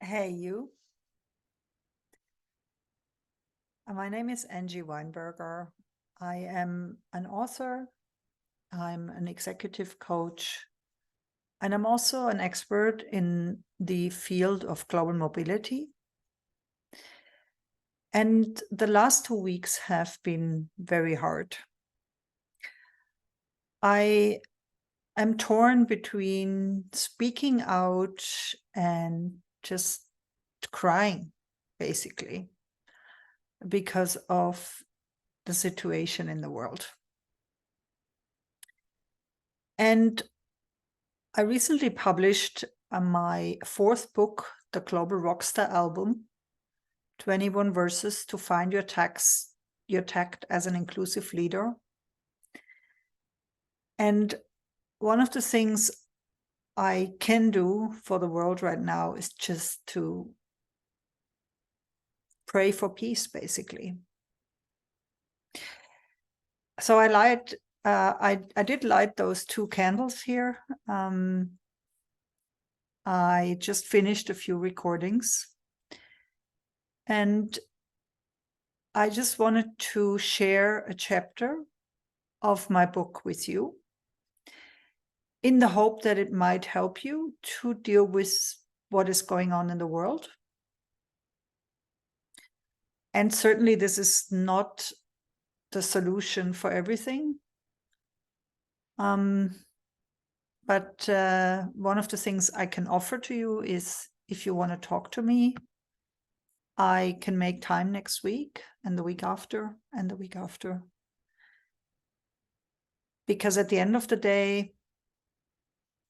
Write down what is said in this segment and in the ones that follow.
Hey, you. My name is Angie Weinberger. I am an author, I'm an executive coach, and I'm also an expert in the field of global mobility. And the last 2 weeks have been very hard. I am torn between speaking out and just crying, basically, because of the situation in the world. And I recently published my fourth book, The Global Rockstar Album, 21 Verses to Find Your Tact as an Inclusive Leader. And one of the things I can do for the world right now is just to pray for peace, basically. So I did light those 2 candles here. I just finished a few recordings, and I just wanted to share a chapter of my book with you in the hope that it might help you to deal with what is going on in the world. And certainly this is not the solution for everything. But one of the things I can offer to you is, if you want to talk to me, I can make time next week and the week after and the week after. Because at the end of the day,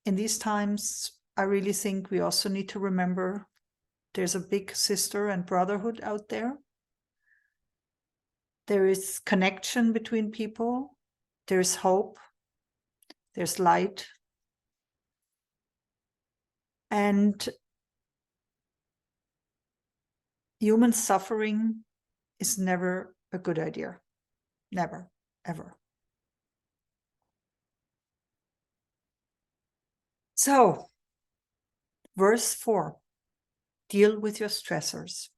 in these times, I really think we also need to remember there's a big sister and brotherhood out there. There is connection between people. There's hope. There's light. And human suffering is never a good idea. Never, ever. So, verse 4, deal with your stressors.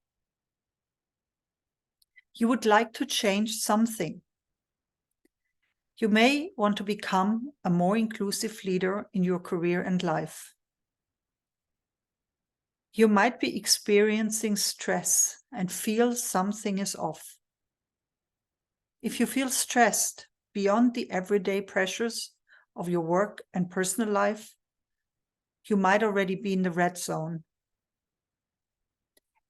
You would like to change something. You may want to become a more inclusive leader in your career and life. You might be experiencing stress and feel something is off. If you feel stressed beyond the everyday pressures of your work and personal life, you might already be in the red zone.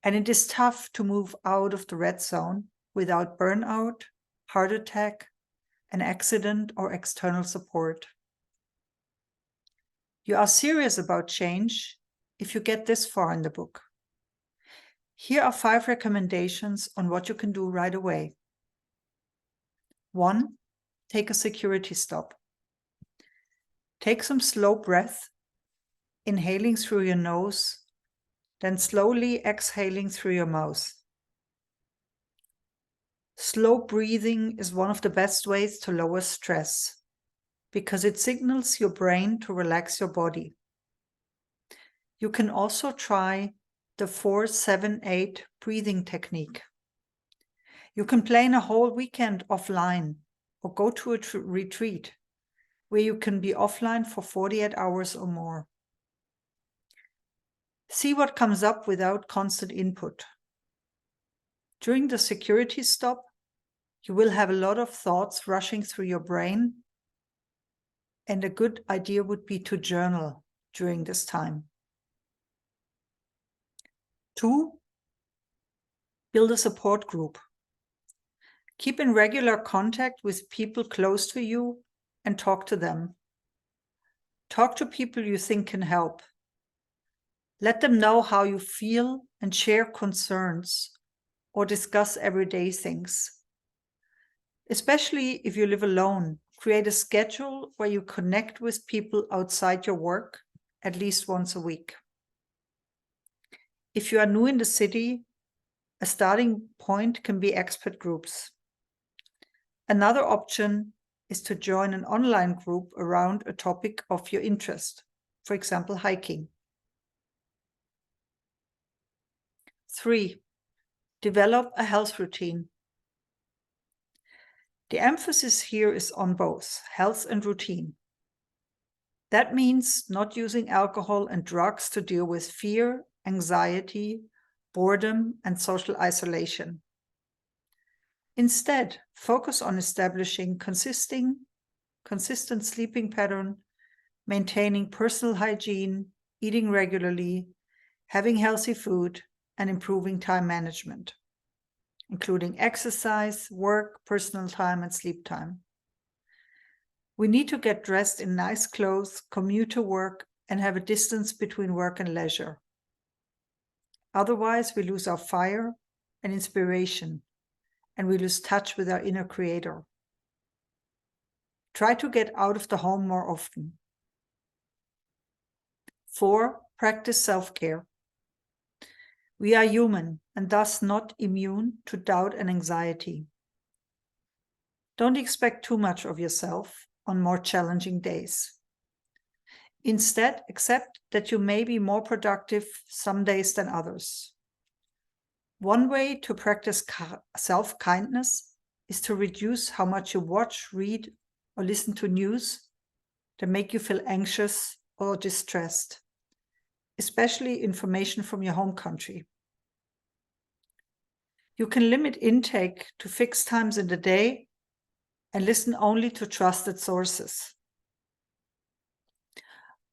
And it is tough to move out of the red zone without burnout, heart attack, an accident, or external support. You are serious about change if you get this far in the book. Here are 5 recommendations on what you can do right away. 1, take a security stop. Take some slow breath, inhaling through your nose, then slowly exhaling through your mouth. Slow breathing is one of the best ways to lower stress because it signals your brain to relax your body. You can also try the 4-7-8 breathing technique. You can plan a whole weekend offline or go to a retreat where you can be offline for 48 hours or more. See what comes up without constant input. During the security stop, you will have a lot of thoughts rushing through your brain, and a good idea would be to journal during this time. 2, build a support group. Keep in regular contact with people close to you and talk to them. Talk to people you think can help. Let them know how you feel and share concerns or discuss everyday things. Especially if you live alone, create a schedule where you connect with people outside your work at least once a week. If you are new in the city, a starting point can be expert groups. Another option is to join an online group around a topic of your interest, for example, hiking. 3, develop a health routine. The emphasis here is on both health and routine. That means not using alcohol and drugs to deal with fear, anxiety, boredom, and social isolation. Instead, focus on establishing consistent sleeping pattern, maintaining personal hygiene, eating regularly, having healthy food, and improving time management, including exercise, work, personal time, and sleep time. We need to get dressed in nice clothes, commute to work, and have a distance between work and leisure. Otherwise, we lose our fire and inspiration, and we lose touch with our inner creator. Try to get out of the home more often. 4, practice self-care. We are human and thus not immune to doubt and anxiety. Don't expect too much of yourself on more challenging days. Instead, accept that you may be more productive some days than others. One way to practice self-kindness is to reduce how much you watch, read, or listen to news that make you feel anxious or distressed, especially information from your home country. You can limit intake to fixed times in the day and listen only to trusted sources.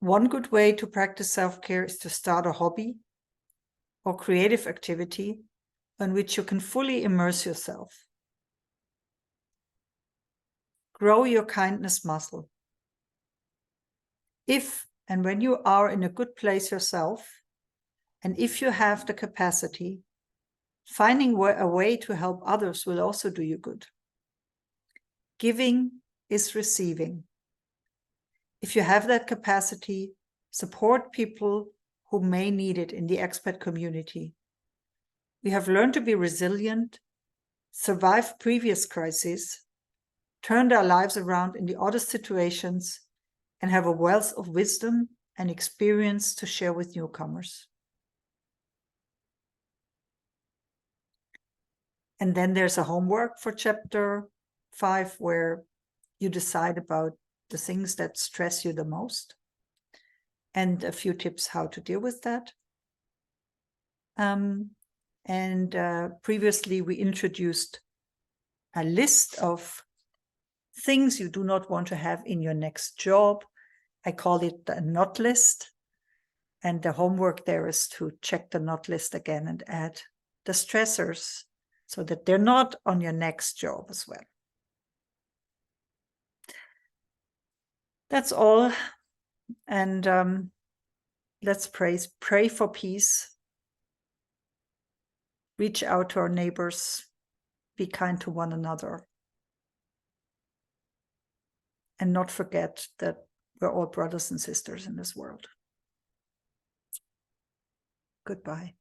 One good way to practice self-care is to start a hobby or creative activity in which you can fully immerse yourself. Grow your kindness muscle. If and when you are in a good place yourself, and if you have the capacity, finding a way to help others will also do you good. Giving is receiving. If you have that capacity, support people who may need it in the expat community. We have learned to be resilient, survive previous crises, turned our lives around in the oddest situations, and have a wealth of wisdom and experience to share with newcomers. And then there's a homework for chapter 5, where you decide about the things that stress you the most and a few tips how to deal with that. Previously we introduced a list of things you do not want to have in your next job. I call it the not list. And the homework there is to check the not list again and add the stressors so that they're not on your next job as well. That's all. And let's pray for peace. Reach out to our neighbors. Be kind to one another. And not forget that we're all brothers and sisters in this world. Goodbye.